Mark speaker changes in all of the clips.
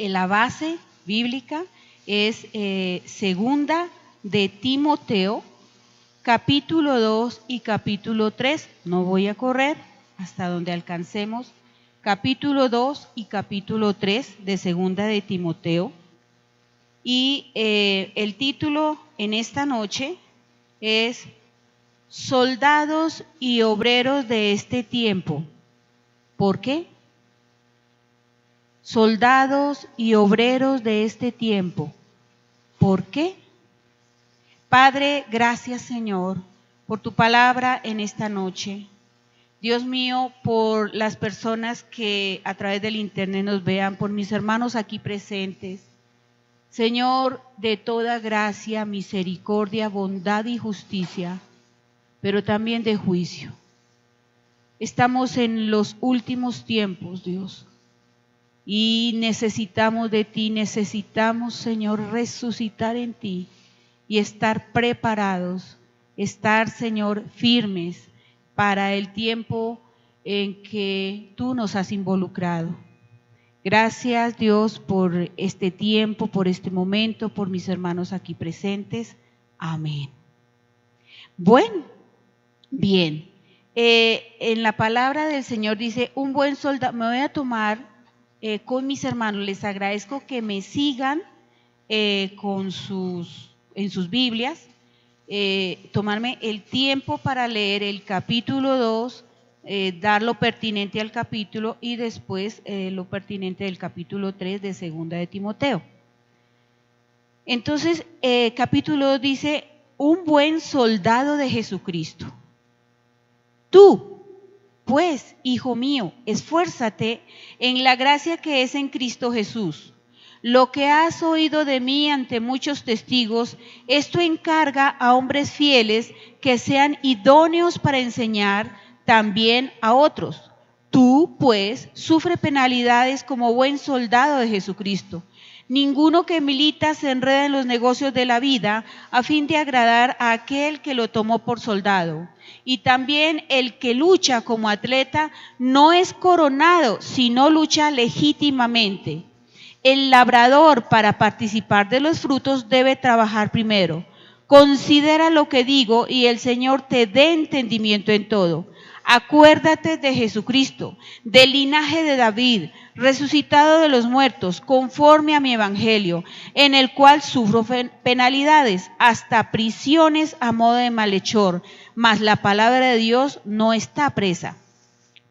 Speaker 1: la base bíblica es segunda de Timoteo, capítulo 2 y capítulo 3. No voy a correr hasta donde alcancemos. Capítulo 2 y capítulo 3 de segunda de Timoteo. Y el título en esta noche es Soldados y obreros de este tiempo. ¿Por qué? Soldados y obreros de este tiempo. ¿Por qué? Padre, gracias Señor por tu palabra en esta noche. Dios mío, por las personas que a través del internet nos vean, por mis hermanos aquí presentes. Señor, de toda gracia, misericordia, bondad y justicia, pero también de juicio. Estamos en los últimos tiempos, Dios, y necesitamos de ti, necesitamos, Señor, resucitar en ti y estar preparados, estar, Señor, firmes para el tiempo en que tú nos has involucrado. Gracias, Dios, por este tiempo, por este momento, por mis hermanos aquí presentes. Amén. Bueno, bien. En la palabra del Señor dice, un buen soldado, me voy a tomar con mis hermanos, les agradezco que me sigan en sus Biblias, tomarme el tiempo para leer el capítulo 2, dar lo pertinente al capítulo y después lo pertinente del capítulo 3 de segunda de Timoteo. Entonces, capítulo 2 dice, un buen soldado de Jesucristo. Tú, pues, hijo mío, esfuérzate en la gracia que es en Cristo Jesús. Lo que has oído de mí ante muchos testigos, esto encarga a hombres fieles que sean idóneos para enseñar también a otros. Tú, pues, sufre penalidades como buen soldado de Jesucristo. Ninguno que milita se enreda en los negocios de la vida a fin de agradar a aquel que lo tomó por soldado. Y también el que lucha como atleta no es coronado, sino lucha legítimamente. El labrador, para participar de los frutos, debe trabajar primero. Considera lo que digo y el Señor te dé entendimiento en todo. Acuérdate de Jesucristo, del linaje de David, resucitado de los muertos, conforme a mi evangelio, en el cual sufro penalidades, hasta prisiones a modo de malhechor, mas la palabra de Dios no está presa.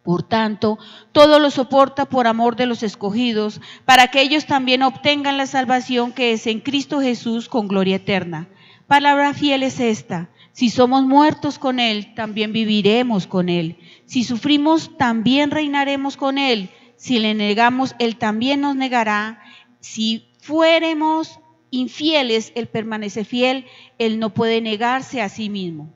Speaker 1: Por tanto, todo lo soporta por amor de los escogidos, para que ellos también obtengan la salvación que es en Cristo Jesús con gloria eterna. Palabra fiel es esta: si somos muertos con Él, también viviremos con Él. Si sufrimos, también reinaremos con Él. Si le negamos, Él también nos negará. Si fuéramos infieles, Él permanece fiel. Él no puede negarse a sí mismo.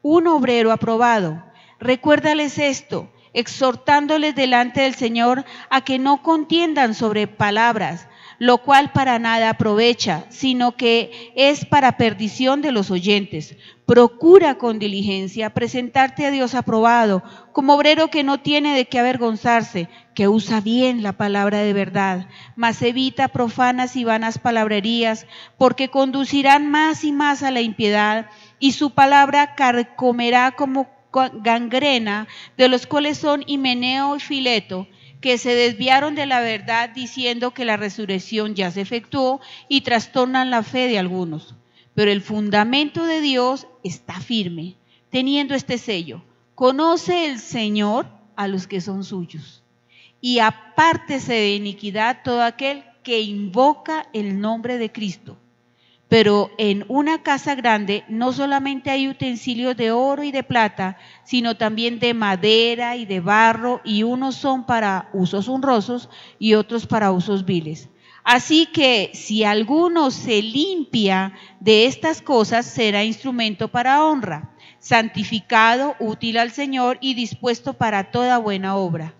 Speaker 1: Un obrero aprobado. Recuérdales esto, exhortándoles delante del Señor a que no contiendan sobre palabras, lo cual para nada aprovecha, sino que es para perdición de los oyentes. Procura con diligencia presentarte a Dios aprobado, como obrero que no tiene de qué avergonzarse, que usa bien la palabra de verdad, mas evita profanas y vanas palabrerías, porque conducirán más y más a la impiedad, y su palabra carcomerá como gangrena, de los cuales son Himeneo y Fileto, que se desviaron de la verdad diciendo que la resurrección ya se efectuó y trastornan la fe de algunos. Pero el fundamento de Dios está firme, teniendo este sello: conoce el Señor a los que son suyos, y apártese de iniquidad todo aquel que invoca el nombre de Cristo. Pero en una casa grande no solamente hay utensilios de oro y de plata, sino también de madera y de barro, y unos son para usos honrosos y otros para usos viles. Así que si alguno se limpia de estas cosas, será instrumento para honra, santificado, útil al Señor y dispuesto para toda buena obra.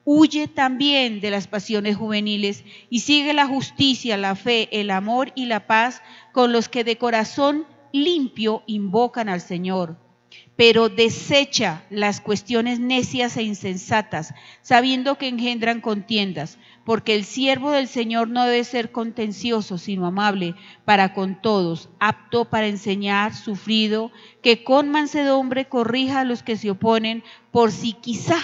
Speaker 1: Huye también de las pasiones juveniles y sigue la justicia, la fe, el amor y la paz con los que de corazón limpio invocan al Señor. pero desecha las cuestiones necias e insensatas, sabiendo que engendran contiendas, porque el siervo del Señor no debe ser contencioso, sino amable para con todos, apto para enseñar, sufrido, que con mansedumbre corrija a los que se oponen, por si quizá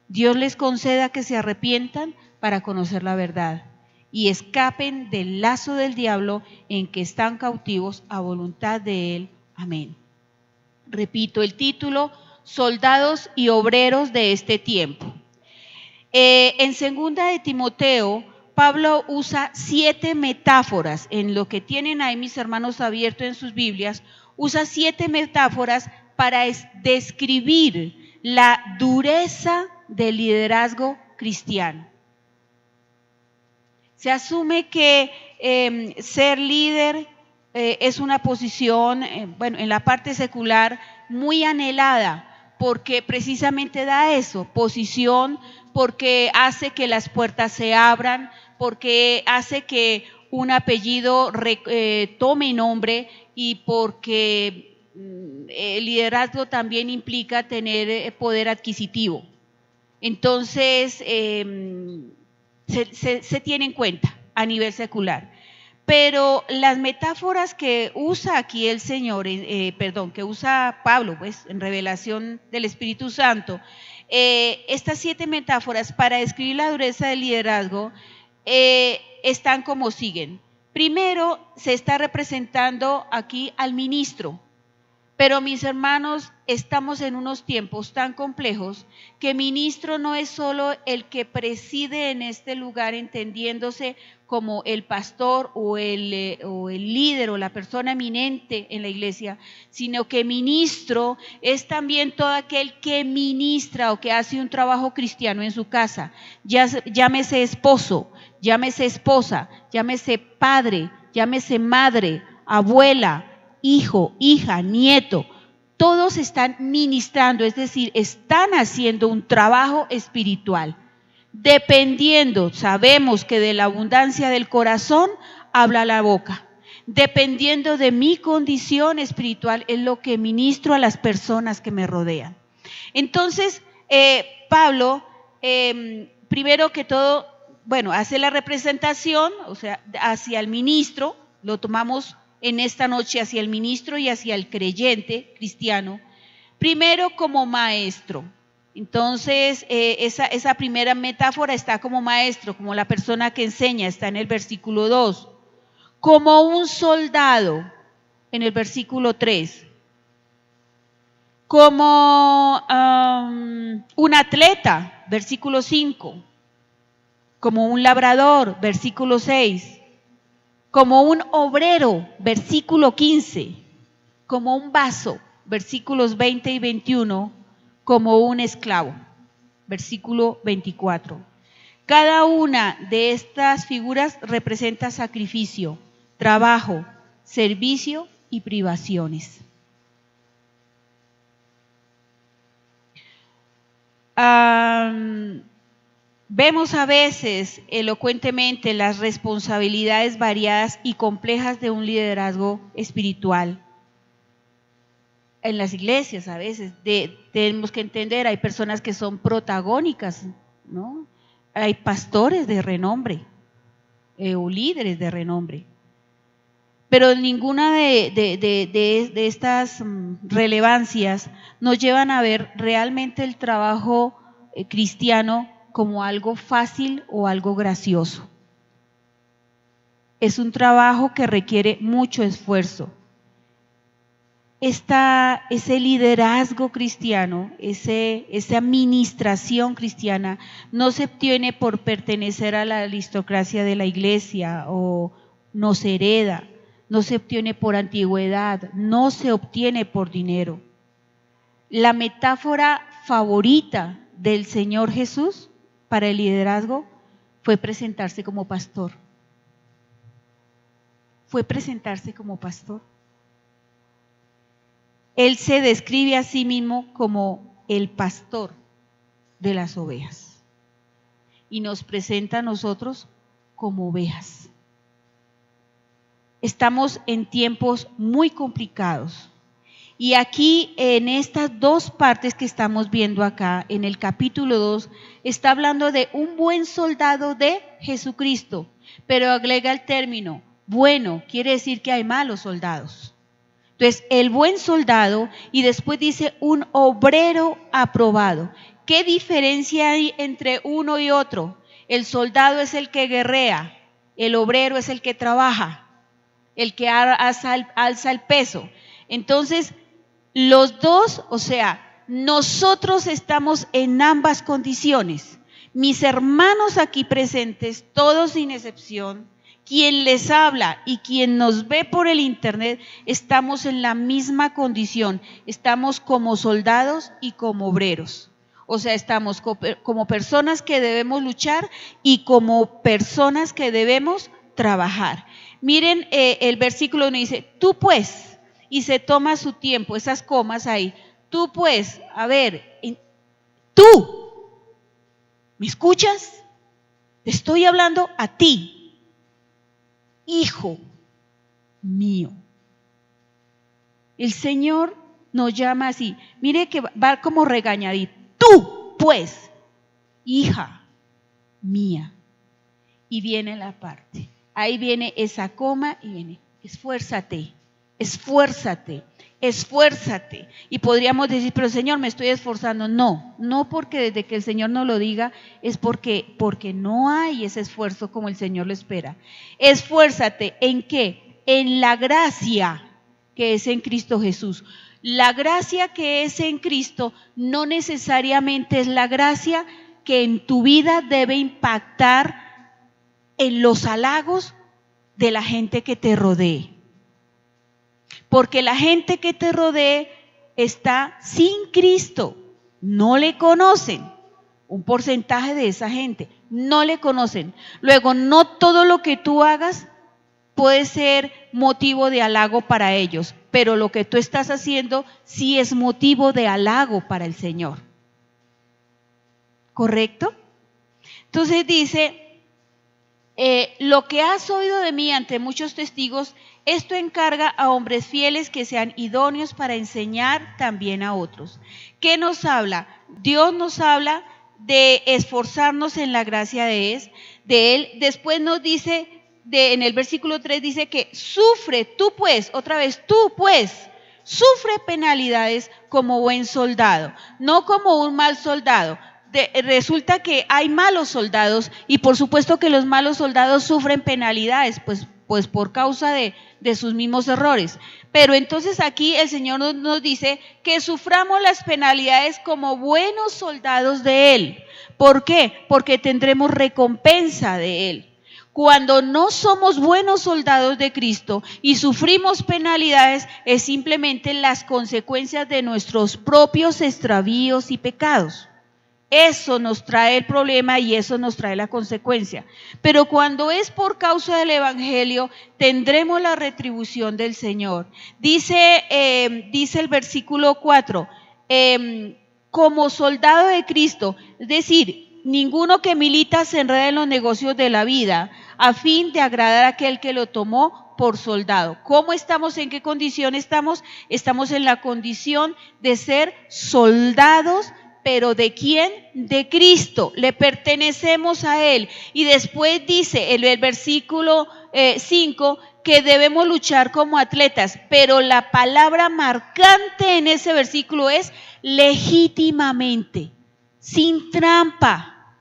Speaker 1: Dios les conceda que se arrepientan para conocer la verdad y escapen del lazo del diablo en que están cautivos a voluntad de él. Amén. Repito el título: Soldados y obreros de este tiempo. En segunda de Timoteo, Pablo usa 7 metáforas. En lo que tienen ahí mis hermanos abierto en sus Biblias, usa 7 metáforas para describir la dureza del liderazgo cristiano. Se asume que ser líder es una posición, en la parte secular muy anhelada, porque precisamente da eso, posición, porque hace que las puertas se abran, porque hace que un apellido tome nombre y porque el liderazgo también implica tener poder adquisitivo. Entonces, se tiene en cuenta a nivel secular. Pero las metáforas que usa aquí el Señor, que usa Pablo, pues, en revelación del Espíritu Santo, estas 7 metáforas para describir la dureza del liderazgo están como siguen. Primero, se está representando aquí al ministro. Pero mis hermanos, estamos en unos tiempos tan complejos que ministro no es solo el que preside en este lugar, entendiéndose como el pastor o el líder o la persona eminente en la iglesia, sino que ministro es también todo aquel que ministra o que hace un trabajo cristiano en su casa. Llámese esposo, llámese esposa, llámese padre, llámese madre, abuela, hijo, hija, nieto, todos están ministrando, es decir, están haciendo un trabajo espiritual. Dependiendo, sabemos que de la abundancia del corazón habla la boca. Dependiendo de mi condición espiritual es lo que ministro a las personas que me rodean. Entonces, Pablo, primero que todo, hace la representación, o sea, hacia el ministro, lo tomamos en esta noche hacia el ministro y hacia el creyente cristiano, primero como maestro. Entonces, esa primera metáfora está como maestro, como la persona que enseña, está en el versículo 2, como un soldado, en el versículo 3, como un atleta, versículo 5, como un labrador, versículo 6, como un obrero, versículo 15, como un vaso, versículos 20 y 21, como un esclavo, versículo 24. Cada una de estas figuras representa sacrificio, trabajo, servicio y privaciones. Vemos a veces elocuentemente las responsabilidades variadas y complejas de un liderazgo espiritual. En las iglesias a veces tenemos que entender, hay personas que son protagónicas, ¿no? Hay pastores de renombre o líderes de renombre. Pero ninguna de estas relevancias nos llevan a ver realmente el trabajo cristiano como algo fácil o algo gracioso. Es un trabajo que requiere mucho esfuerzo. Ese liderazgo cristiano, esa administración cristiana no se obtiene por pertenecer a la aristocracia de la iglesia o no se hereda, no se obtiene por antigüedad, no se obtiene por dinero. La metáfora favorita del Señor Jesús para el liderazgo fue presentarse como pastor. Fue presentarse como pastor. Él se describe a sí mismo como el pastor de las ovejas y nos presenta a nosotros como ovejas. Estamos en tiempos muy complicados Y aquí en estas dos partes que estamos viendo acá, en el capítulo 2, está hablando de un buen soldado de Jesucristo, pero agrega el término bueno, quiere decir que hay malos soldados. Entonces, el buen soldado, y después dice un obrero aprobado. ¿Qué diferencia hay entre uno y otro? El soldado es el que guerrea, el obrero es el que trabaja, el que alza el peso. Entonces, los dos, o sea, nosotros estamos en ambas condiciones. Mis hermanos aquí presentes, todos sin excepción, quien les habla y quien nos ve por el internet, estamos en la misma condición. Estamos como soldados y como obreros. O sea, estamos como personas que debemos luchar y como personas que debemos trabajar. Miren, el versículo 1 dice, tú pues, y se toma su tiempo, esas comas ahí, tú pues, a ver, tú, ¿me escuchas? Te estoy hablando a ti. Hijo mío. El Señor nos llama así. Mire que va como regañadito. Tú, pues, hija mía. Y viene la parte. Ahí viene esa coma y viene, esfuérzate, esfuérzate, esfuérzate. Y podríamos decir, pero Señor, me estoy esforzando. No, no porque desde que el Señor nos lo diga, es porque no hay ese esfuerzo como el Señor lo espera. Esfuérzate, ¿en qué? En la gracia que es en Cristo Jesús. La gracia que es en Cristo no necesariamente es la gracia que en tu vida debe impactar en los halagos de la gente que te rodee. Porque la gente que te rodee está sin Cristo, no le conocen. Un porcentaje de esa gente no le conocen. Luego, no todo lo que tú hagas puede ser motivo de halago para ellos, pero lo que tú estás haciendo sí es motivo de halago para el Señor. ¿Correcto? Entonces dice, lo que has oído de mí ante muchos testigos, esto encarga a hombres fieles que sean idóneos para enseñar también a otros. ¿Qué nos habla? Dios nos habla de esforzarnos en la gracia de Él. Después nos dice, en el versículo 3 dice que sufre, tú pues, otra vez, tú pues, sufre penalidades como buen soldado, no como un mal soldado. Resulta que hay malos soldados y por supuesto que los malos soldados sufren penalidades, pues por causa de sus mismos errores. Pero entonces aquí el Señor nos dice que suframos las penalidades como buenos soldados de Él. ¿Por qué? Porque tendremos recompensa de Él. Cuando no somos buenos soldados de Cristo y sufrimos penalidades, es simplemente las consecuencias de nuestros propios extravíos y pecados. Eso nos trae el problema y eso nos trae la consecuencia. Pero cuando es por causa del Evangelio, tendremos la retribución del Señor. Dice el versículo 4, como soldado de Cristo, es decir, ninguno que milita se enreda en los negocios de la vida, a fin de agradar a aquel que lo tomó por soldado. ¿Cómo estamos? ¿En qué condición estamos? Estamos en la condición de ser soldados. ¿Pero de quién? De Cristo, le pertenecemos a Él. Y después dice el versículo 5 que debemos luchar como atletas, pero la palabra marcante en ese versículo es legítimamente, sin trampa,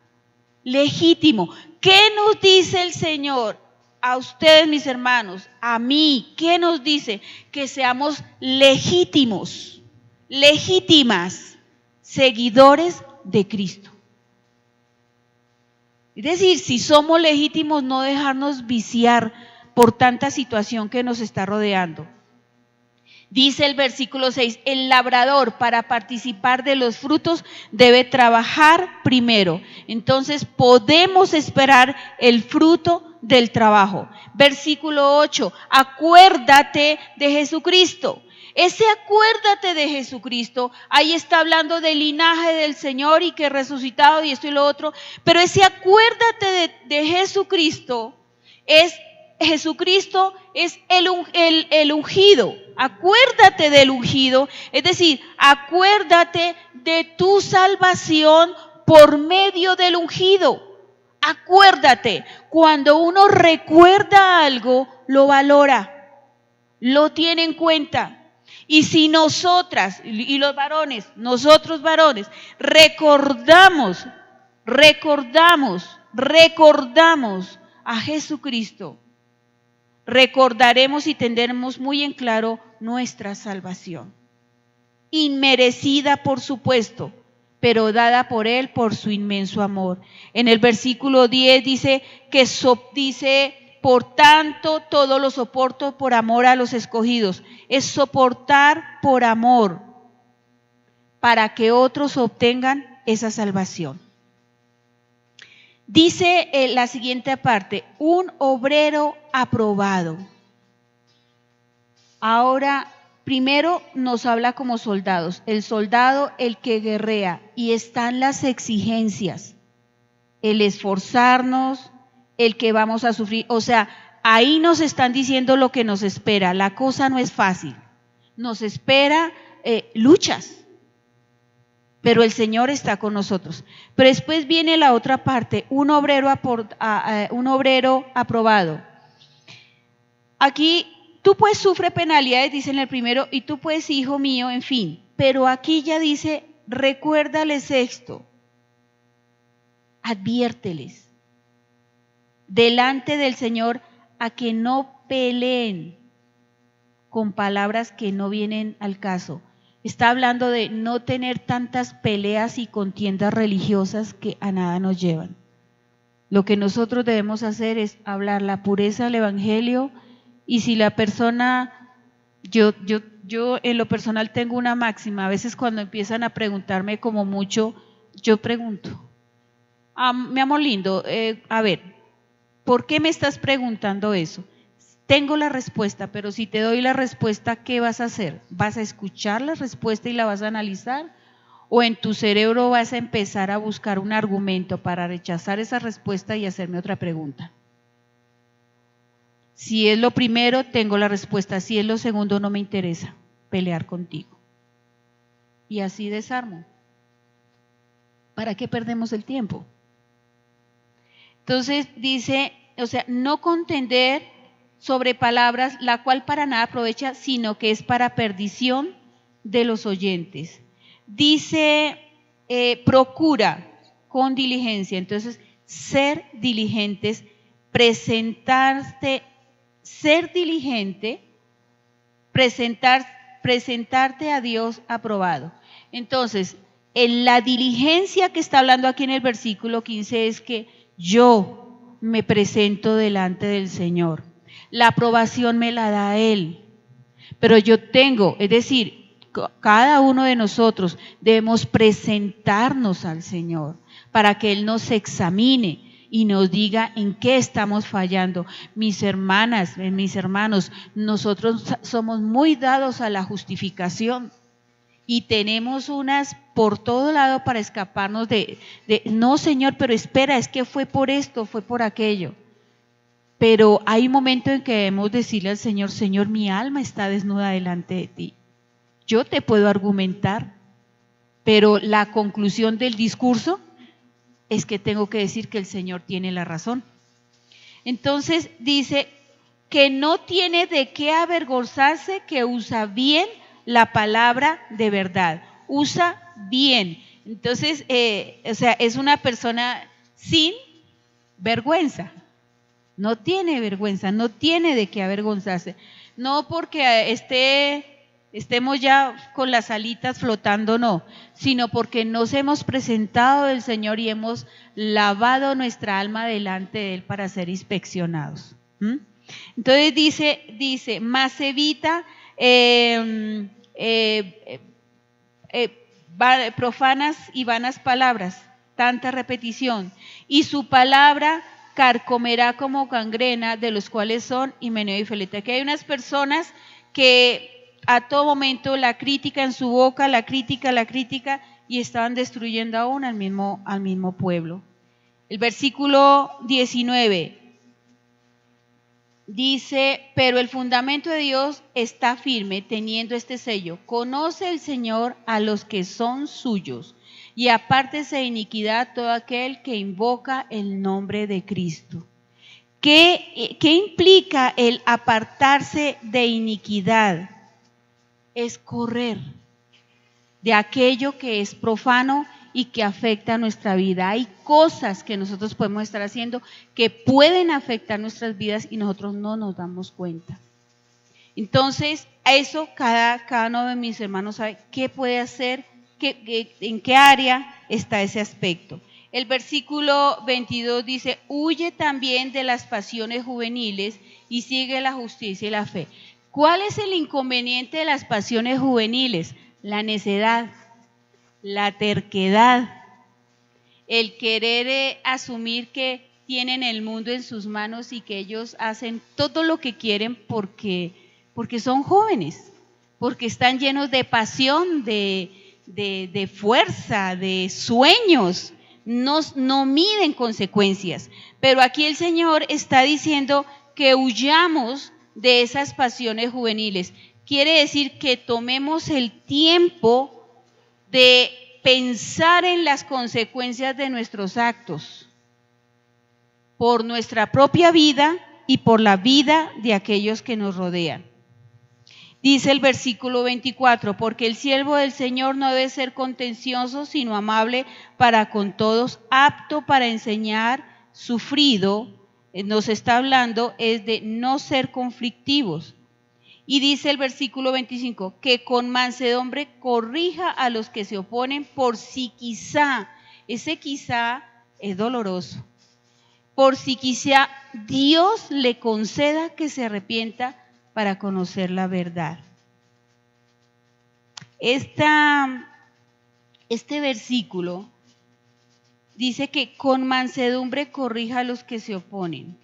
Speaker 1: legítimo. ¿Qué nos dice el Señor? A ustedes, mis hermanos, a mí, ¿qué nos dice? Que seamos legítimos, legítimas. Seguidores de Cristo. Es decir, si somos legítimos, no dejarnos viciar por tanta situación que nos está rodeando. Dice el versículo 6, el labrador para participar de los frutos debe trabajar primero. Entonces podemos esperar el fruto del trabajo. Versículo 8, acuérdate de Jesucristo. Ese acuérdate de Jesucristo, ahí está hablando del linaje del Señor y que resucitado y esto y lo otro, pero ese acuérdate de Jesucristo es Jesucristo es el ungido. Acuérdate del ungido, es decir, acuérdate de tu salvación por medio del ungido. Acuérdate, cuando uno recuerda algo, lo valora, lo tiene en cuenta. Y si nosotras, y los varones, nosotros varones, recordamos a Jesucristo, recordaremos y tendremos muy en claro nuestra salvación. Inmerecida, por supuesto, pero dada por Él por su inmenso amor. En el versículo 10 dice que por tanto todo lo soporto por amor a los escogidos. Es soportar por amor para que otros obtengan esa salvación. Dice la siguiente parte, un obrero aprobado. Ahora, primero nos habla como soldados. El soldado, el que guerrea, y están las exigencias, el esforzarnos, el que vamos a sufrir. O sea, ahí nos están diciendo lo que nos espera. La cosa no es fácil. Nos espera luchas. Pero el Señor está con nosotros. Pero después viene la otra parte, un obrero aprobado. Aquí tú pues sufre penalidades, dice en el primero, y tú pues, hijo mío, en fin. Pero aquí ya dice, recuérdales esto, adviérteles delante del Señor a que no peleen con palabras que no vienen al caso. Está hablando de no tener tantas peleas y contiendas religiosas que a nada nos llevan. Lo que nosotros debemos hacer es hablar la pureza del Evangelio, y si la persona, yo en lo personal tengo una máxima, a veces cuando empiezan a preguntarme como mucho, yo pregunto, mi amor lindo, a ver, ¿por qué me estás preguntando eso? Tengo la respuesta, pero si te doy la respuesta, ¿qué vas a hacer? ¿Vas a escuchar la respuesta y la vas a analizar? ¿O en tu cerebro vas a empezar a buscar un argumento para rechazar esa respuesta y hacerme otra pregunta? Si es lo primero, tengo la respuesta. Si es lo segundo, no me interesa pelear contigo. Y así desarmo. ¿Para qué perdemos el tiempo? Entonces dice, o sea, no contender sobre palabras, la cual para nada aprovecha, sino que es para perdición de los oyentes. Dice, procura con diligencia. Entonces, ser diligentes, ser diligente, presentarte a Dios aprobado. Entonces, en la diligencia que está hablando aquí en el versículo 15 es que yo me presento delante del Señor. La aprobación me la da Él, pero yo tengo, es decir, cada uno de nosotros debemos presentarnos al Señor para que Él nos examine y nos diga en qué estamos fallando. Mis hermanas, mis hermanos, nosotros somos muy dados a la justificación y tenemos unas por todo lado para escaparnos de no, Señor, pero espera, es que fue por esto, fue por aquello. Pero hay un momento en que debemos decirle al Señor, Señor, mi alma está desnuda delante de ti. Yo te puedo argumentar, pero la conclusión del discurso es que tengo que decir que el Señor tiene la razón. Entonces dice que no tiene de qué avergonzarse, que usa bien la palabra de verdad. Usa bien. Entonces, o sea, es una persona sin vergüenza. No tiene vergüenza, no tiene de qué avergonzarse. No porque estemos ya con las alitas flotando, no, sino porque nos hemos presentado del Señor y hemos lavado nuestra alma delante de Él para ser inspeccionados. Entonces dice, más evita profanas y vanas palabras, tanta repetición, y su palabra carcomerá como gangrena, de los cuales son Himeneo y Fileto. Aquí hay unas personas que a todo momento la crítica en su boca, la crítica, y estaban destruyendo aún al mismo pueblo. El versículo 19 Dice, pero el fundamento de Dios está firme teniendo este sello. Conoce el Señor a los que son suyos y apártese de iniquidad todo aquel que invoca el nombre de Cristo. ¿Qué implica el apartarse de iniquidad? Es correr de aquello que es profano y que afecta nuestra vida. Hay cosas que nosotros podemos estar haciendo que pueden afectar nuestras vidas y nosotros no nos damos cuenta. Entonces, eso cada uno de mis hermanos sabe qué puede hacer, en qué área está ese aspecto. El versículo 22 dice, huye también de las pasiones juveniles y sigue la justicia y la fe. ¿Cuál es el inconveniente de las pasiones juveniles? La necedad, la terquedad, el querer asumir que tienen el mundo en sus manos y que ellos hacen todo lo que quieren porque son jóvenes, porque están llenos de pasión, de fuerza, de sueños, no miden consecuencias. Pero aquí el Señor está diciendo que huyamos de esas pasiones juveniles. Quiere decir que tomemos el tiempo de pensar en las consecuencias de nuestros actos, por nuestra propia vida y por la vida de aquellos que nos rodean. Dice el versículo 24, porque el siervo del Señor no debe ser contencioso, sino amable para con todos, apto para enseñar, sufrido, nos está hablando, es de no ser conflictivos. Y dice el versículo 25, que con mansedumbre corrija a los que se oponen, por si quizá, ese quizá es doloroso, por si quizá Dios le conceda que se arrepienta para conocer la verdad. Este versículo dice que con mansedumbre corrija a los que se oponen.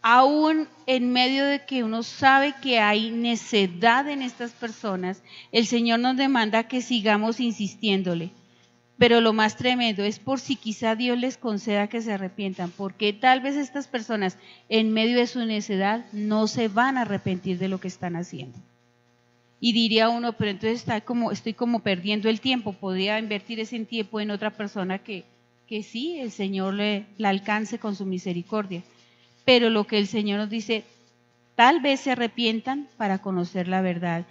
Speaker 1: Aún en medio de que uno sabe que hay necedad en estas personas, el Señor nos demanda que sigamos insistiéndole. Pero lo más tremendo es por si quizá Dios les conceda que se arrepientan, porque tal vez estas personas en medio de su necedad no se van a arrepentir de lo que están haciendo. Y diría uno, pero entonces estoy como perdiendo el tiempo, podría invertir ese tiempo en otra persona que sí, el Señor la alcance con su misericordia. Pero lo que el Señor nos dice, tal vez se arrepientan para conocer la verdad.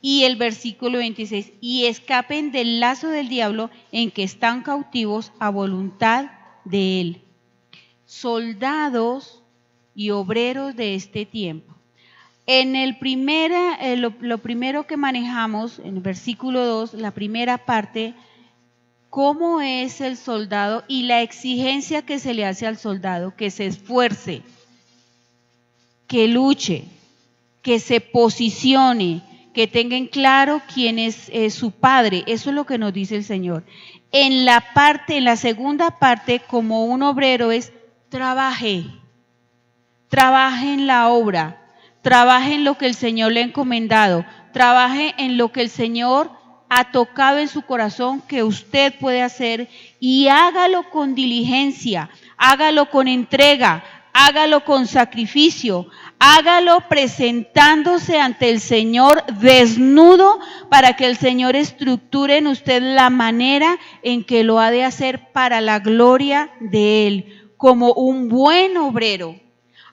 Speaker 1: Y el versículo 26, y escapen del lazo del diablo en que están cautivos a voluntad de él. Soldados y obreros de este tiempo. En lo primero que manejamos, en el versículo 2, la primera parte, cómo es el soldado y la exigencia que se le hace al soldado, que se esfuerce, que luche, que se posicione, que tenga en claro quién es su padre. Eso es lo que nos dice el Señor. En la segunda parte, como un obrero es, trabaje en la obra, trabaje en lo que el Señor le ha encomendado, trabaje en lo que el Señor ha tocado en su corazón que usted puede hacer y hágalo con diligencia, hágalo con entrega, hágalo con sacrificio, hágalo presentándose ante el Señor desnudo para que el Señor estructure en usted la manera en que lo ha de hacer para la gloria de Él, como un buen obrero.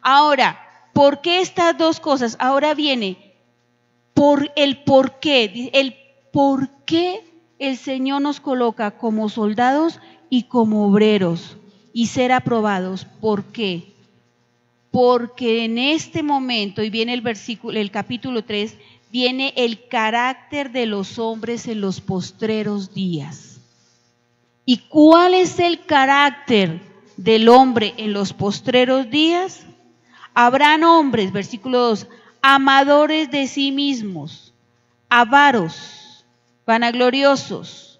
Speaker 1: Ahora, ¿por qué estas dos cosas? Ahora viene el por qué el Señor nos coloca como soldados y como obreros y ser aprobados. ¿Por qué? Porque en este momento, y viene el capítulo 3, viene el carácter de los hombres en los postreros días. ¿Y cuál es el carácter del hombre en los postreros días? Habrán hombres, versículo 2, amadores de sí mismos, avaros, vanagloriosos,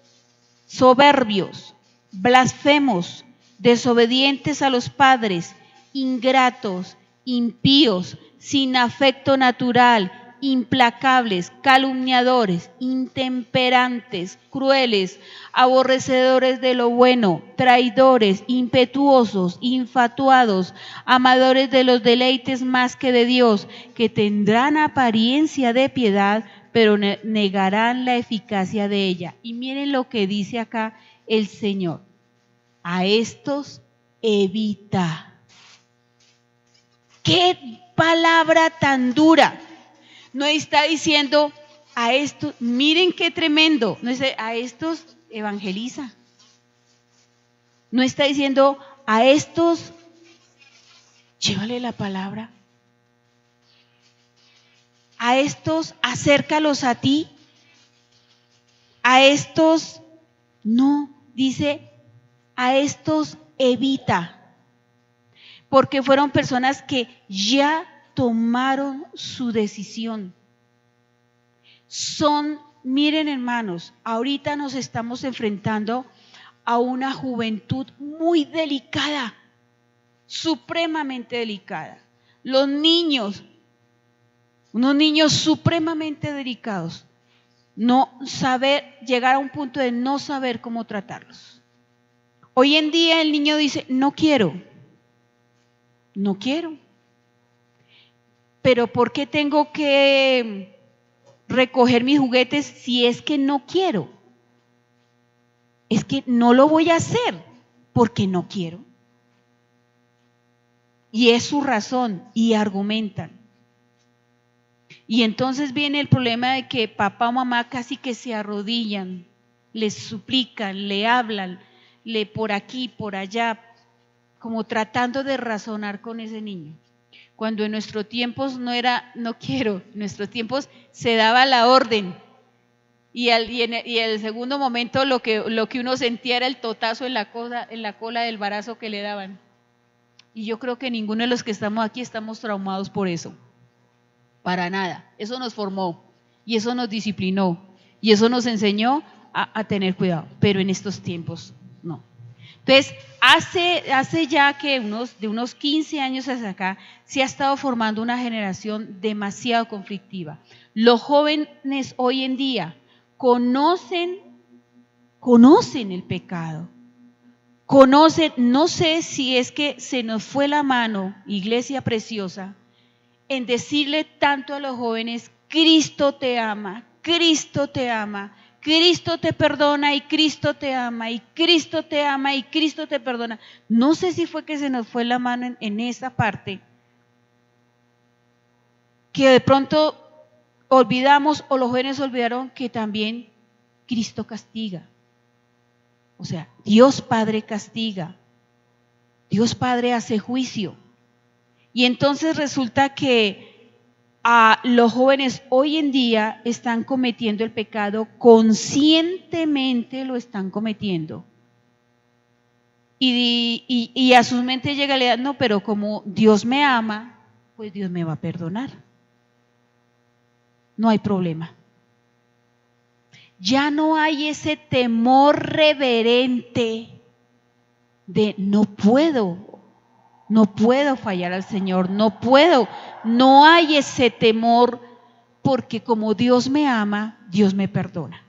Speaker 1: soberbios, blasfemos, desobedientes a los padres, ingratos, impíos, sin afecto natural, implacables, calumniadores, intemperantes, crueles, aborrecedores de lo bueno, traidores, impetuosos, infatuados, amadores de los deleites más que de Dios, que tendrán apariencia de piedad, pero negarán la eficacia de ella. Y miren lo que dice acá el Señor: a estos evita. ¡Qué palabra tan dura! No está diciendo a estos, miren qué tremendo, no dice a estos evangeliza. No está diciendo a estos llévale la palabra. A estos acércalos a ti. A estos no, dice a estos evita. Porque fueron personas que ya tomaron su decisión. Miren hermanos, ahorita nos estamos enfrentando a una juventud muy delicada, supremamente delicada. Los niños, unos niños supremamente delicados, llegar a un punto de no saber cómo tratarlos. Hoy en día el niño dice, no quiero. Pero ¿por qué tengo que recoger mis juguetes si es que no quiero? Es que no lo voy a hacer porque no quiero. Y es su razón y argumentan. Y entonces viene el problema de que papá o mamá casi que se arrodillan, les suplican, le hablan, por aquí, por allá, como tratando de razonar con ese niño. Cuando en nuestros tiempos no era, no quiero, en nuestros tiempos se daba la orden y en el segundo momento lo que uno sentía era el totazo en la cola del barazo que le daban. Y yo creo que ninguno de los que estamos aquí estamos traumados por eso, para nada. Eso nos formó y eso nos disciplinó y eso nos enseñó a tener cuidado, pero en estos tiempos no. Entonces, hace ya que de unos 15 años hacia acá, se ha estado formando una generación demasiado conflictiva. Los jóvenes hoy en día conocen el pecado, no sé si es que se nos fue la mano, iglesia preciosa, en decirle tanto a los jóvenes, Cristo te ama, Cristo te ama. Cristo te perdona y Cristo te ama, y Cristo te ama y Cristo te perdona. No sé si fue que se nos fue la mano en esa parte, que de pronto olvidamos o los jóvenes olvidaron que también Cristo castiga. O sea, Dios Padre castiga, Dios Padre hace juicio. Y entonces resulta que los jóvenes hoy en día están cometiendo el pecado, conscientemente lo están cometiendo. Y a su mente llega la idea, no, pero como Dios me ama, pues Dios me va a perdonar. No hay problema. Ya no hay ese temor reverente de no puedo fallar al Señor, no hay ese temor, porque como Dios me ama, Dios me perdona.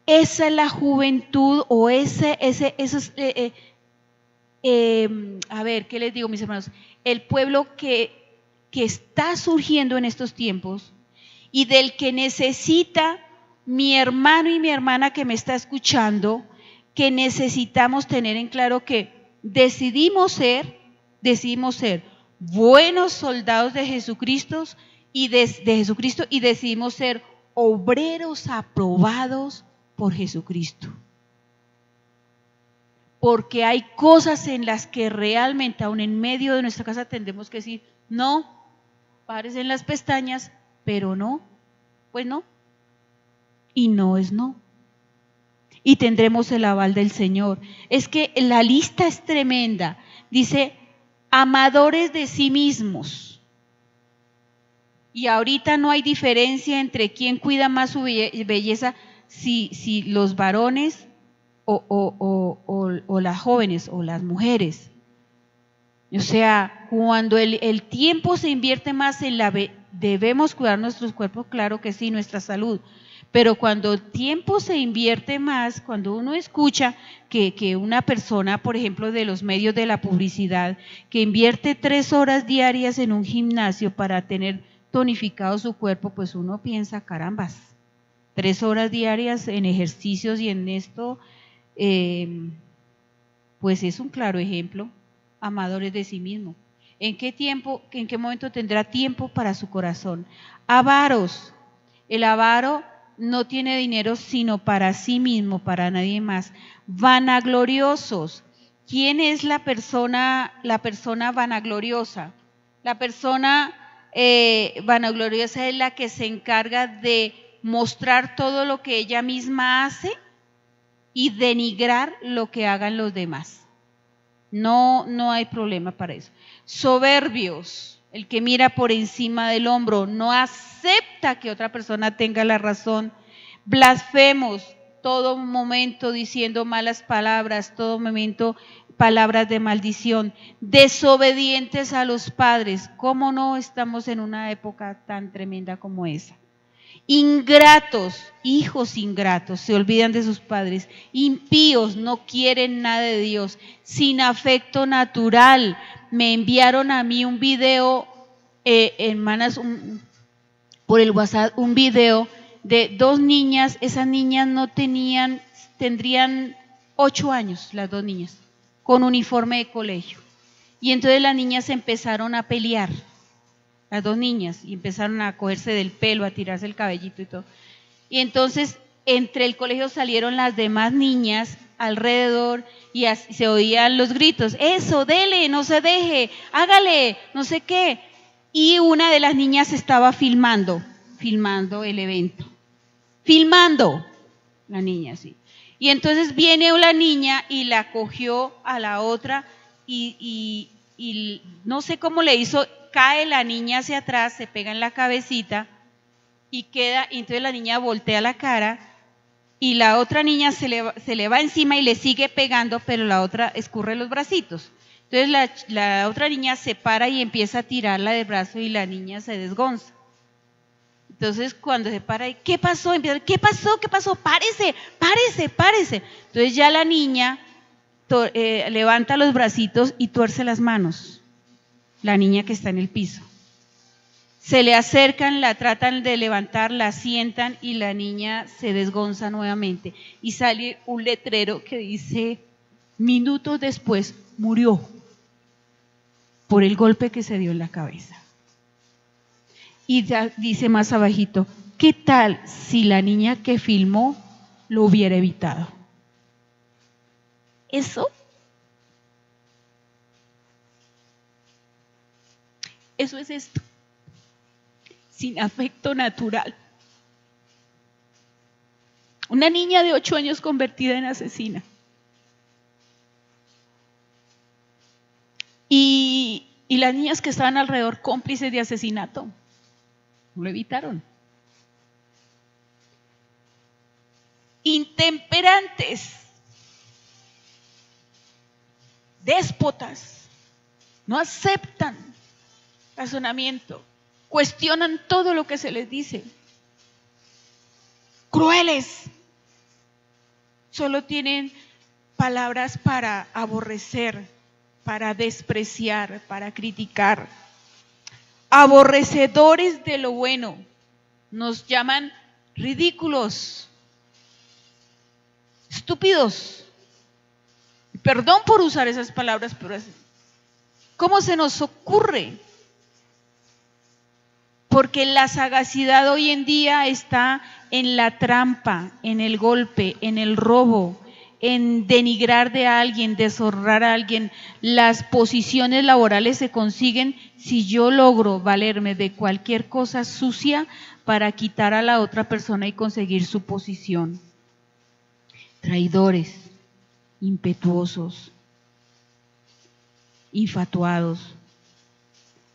Speaker 1: Esa es la juventud o a ver, ¿qué les digo, mis hermanos? El pueblo que está surgiendo en estos tiempos y del que necesita mi hermano y mi hermana que me está escuchando, que necesitamos tener en claro que decidimos ser buenos soldados de Jesucristo y decidimos ser obreros aprobados por Jesucristo. Porque hay cosas en las que realmente, aún en medio de nuestra casa, tendremos que decir, no, pares en las pestañas, pero no, pues no. Y no es no. Y tendremos el aval del Señor. Es que la lista es tremenda. Dice, amadores de sí mismos. Y ahorita no hay diferencia entre quién cuida más su belleza, si los varones o las jóvenes o las mujeres. O sea, cuando el tiempo se invierte más en debemos cuidar nuestros cuerpos, claro que sí, nuestra salud. Pero cuando el tiempo se invierte más, cuando uno escucha que una persona, por ejemplo, de los medios de la publicidad, que invierte 3 horas diarias en un gimnasio para tener tonificado su cuerpo, pues uno piensa, carambas, 3 horas diarias en ejercicios y en esto, pues es un claro ejemplo, amadores de sí mismo. ¿En qué momento tendrá tiempo para su corazón? Avaros. El avaro no tiene dinero sino para sí mismo, para nadie más. Vanagloriosos. ¿Quién es la persona vanagloriosa? La persona vanagloriosa es la que se encarga de mostrar todo lo que ella misma hace y denigrar lo que hagan los demás. No hay problema para eso. Soberbios, el que mira por encima del hombro, no acepta que otra persona tenga la razón. Blasfemos, todo momento diciendo malas palabras, todo momento palabras de maldición. Desobedientes a los padres, ¿cómo no estamos en una época tan tremenda como esa? Ingratos, hijos ingratos, se olvidan de sus padres. Impíos, no quieren nada de Dios. Sin afecto natural. Me enviaron a mí un video, hermanas, por el WhatsApp, un video de 2 niñas. Esas niñas tendrían 8 años, las 2 niñas, con uniforme de colegio. Y entonces las niñas empezaron a pelear. Las 2 niñas, y empezaron a cogerse del pelo, a tirarse el cabellito y todo. Y entonces, entre el colegio salieron las demás niñas alrededor y se oían los gritos, eso, dele, no se deje, hágale, no sé qué. Y una de las niñas estaba filmando el evento. Filmando, la niña, sí. Y entonces viene la niña y la cogió a la otra y no sé cómo le hizo. Cae la niña hacia atrás, se pega en la cabecita y queda, y entonces la niña voltea la cara y la otra niña se le va encima y le sigue pegando, pero la otra escurre los bracitos. Entonces la otra niña se para y empieza a tirarla del brazo y la niña se desgonza. Entonces cuando se para, ¿qué pasó? Empieza, ¿qué pasó? ¿Qué pasó? Párese. Entonces ya la niña levanta los bracitos y tuerce las manos. La niña que está en el piso. Se le acercan, la tratan de levantar, la sientan y la niña se desgonza nuevamente. Y sale un letrero que dice, minutos después murió por el golpe que se dio en la cabeza. Y ya dice más abajito, ¿qué tal si la niña que filmó lo hubiera evitado? Eso es esto, sin afecto natural. Una niña de 8 años convertida en asesina. Y las niñas que estaban alrededor cómplices de asesinato, no lo evitaron. Intemperantes, déspotas, no aceptan razonamiento, cuestionan todo lo que se les dice. Crueles, solo tienen palabras para aborrecer, para despreciar, para criticar. Aborrecedores de lo bueno, nos llaman ridículos, estúpidos. Perdón por usar esas palabras, pero ¿cómo se nos ocurre? Porque la sagacidad hoy en día está en la trampa, en el golpe, en el robo, en denigrar de alguien, deshonrar a alguien. Las posiciones laborales se consiguen si yo logro valerme de cualquier cosa sucia para quitar a la otra persona y conseguir su posición. Traidores, impetuosos, infatuados,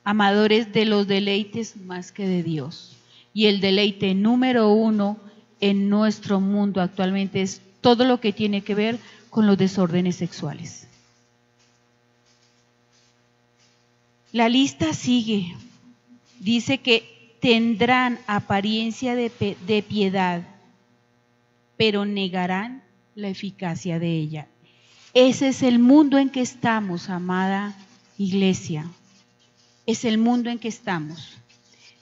Speaker 1: amadores de los deleites más que de Dios. Y el deleite número 1 en nuestro mundo actualmente es todo lo que tiene que ver con los desórdenes sexuales. La lista sigue. Dice que tendrán apariencia de piedad, pero negarán la eficacia de ella. Ese es el mundo en que estamos, amada iglesia. Es el mundo en que estamos.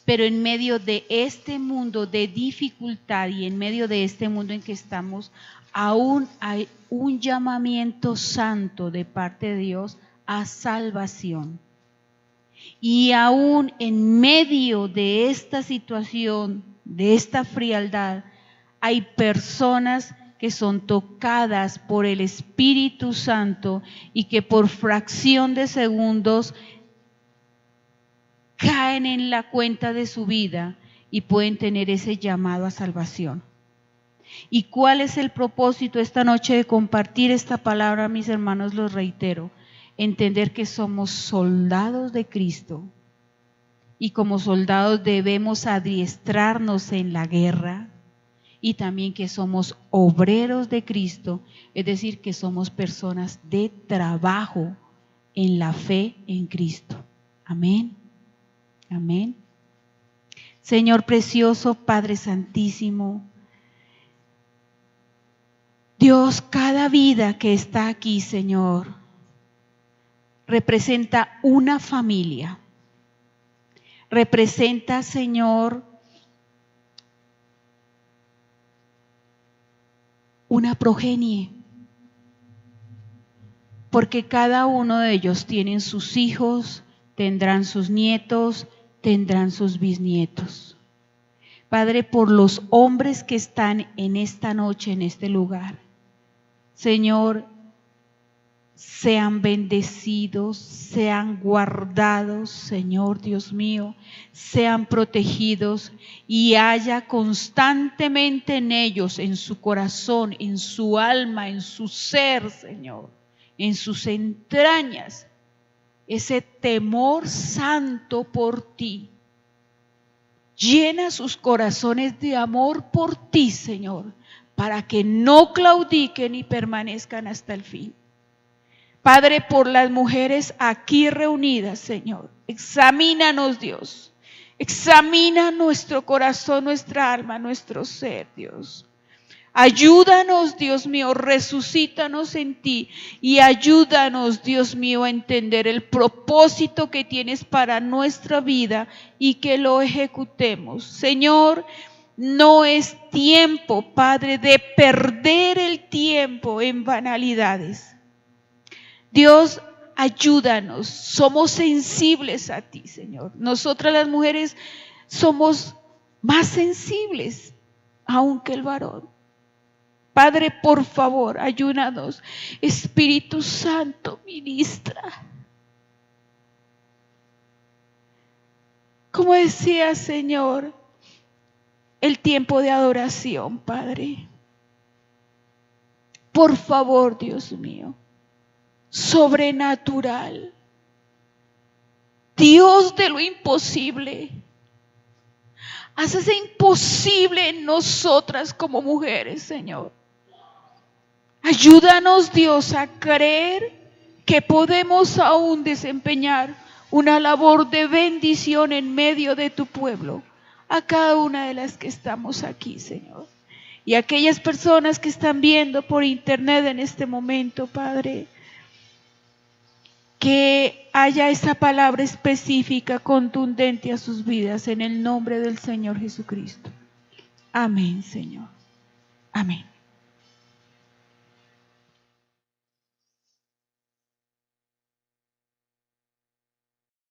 Speaker 1: Pero en medio de este mundo de dificultad y en medio de este mundo en que estamos, aún hay un llamamiento santo de parte de Dios a salvación. Y aún en medio de esta situación, de esta frialdad, hay personas que son tocadas por el Espíritu Santo y que por fracción de segundos caen en la cuenta de su vida y pueden tener ese llamado a salvación. ¿Y cuál es el propósito esta noche de compartir esta palabra, mis hermanos? Los reitero, entender que somos soldados de Cristo y como soldados debemos adiestrarnos en la guerra, y también que somos obreros de Cristo, es decir, que somos personas de trabajo en la fe en Cristo. Amén. Amén. Señor precioso, Padre Santísimo, Dios, cada vida que está aquí, Señor, representa una familia. Representa, Señor, una progenie, porque cada uno de ellos tienen sus hijos, tendrán sus nietos, tendrán sus bisnietos. Padre, por los hombres que están en esta noche, en este lugar, Señor, sean bendecidos, sean guardados, Señor Dios mío, sean protegidos y haya constantemente en ellos, en su corazón, en su alma, en su ser, Señor, en sus entrañas, ese temor santo por ti. Llena sus corazones de amor por ti, Señor, para que no claudiquen y permanezcan hasta el fin. Padre, por las mujeres aquí reunidas, Señor, examínanos, Dios. Examina nuestro corazón, nuestra alma, nuestro ser, Dios. Ayúdanos, Dios mío, resucítanos en ti y ayúdanos, Dios mío, a entender el propósito que tienes para nuestra vida y que lo ejecutemos. Señor, no es tiempo, Padre, de perder el tiempo en banalidades. Dios, ayúdanos, somos sensibles a ti, Señor. Nosotras las mujeres somos más sensibles aún que el varón. Padre, por favor, ayúdanos. Espíritu Santo, ministra. Como decía, Señor, el tiempo de adoración, Padre. Por favor, Dios mío. Sobrenatural, Dios de lo imposible, haz ese imposible en nosotras como mujeres, Señor. Ayúdanos, Dios, a creer que podemos aún desempeñar una labor de bendición en medio de tu pueblo, a cada una de las que estamos aquí, Señor. Y a aquellas personas que están viendo por internet en este momento, Padre, que haya esa palabra específica, contundente a sus vidas, en el nombre del Señor Jesucristo. Amén, Señor. Amén.